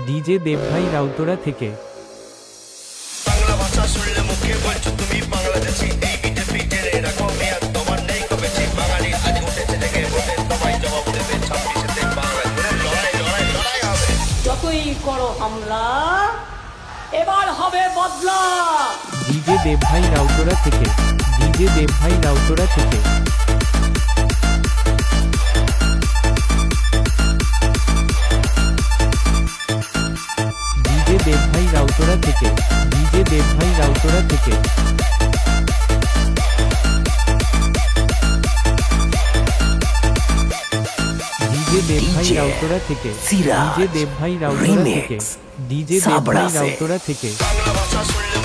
DJ দেবভাই Rautara থেকে। বাংলা ভাষা শুনলে মুখে বলছো তুমি বাংলাদেশি, এই বিটে পিটে রাখো মেয়াদ তোমার নেই কবেছি। বাঙালি আজ উঠেছে থেকে ভোটে সবাই জবাব দেবে, 26-এ বাংলা জুড়ে লড়াই লড়াই লড়াই হবে। যতই করো হামলা, এবার হবে বদলা। ডিজে দেবভাই রাউতরা থেকে। ডিজে দেবভাই রাউতরা থেকে। ডিজে দেবভাই রাউতরা থেকে। ডিজে দেবভাই রাউতরা থেকে। ডিজে দেবভাই রাউতরা থেকে। ডিজে দেবভাই রাউতরা থেকে। ডিজে দেবভাই রাউতরা থেকে। বাংলা ভাষা শুনলে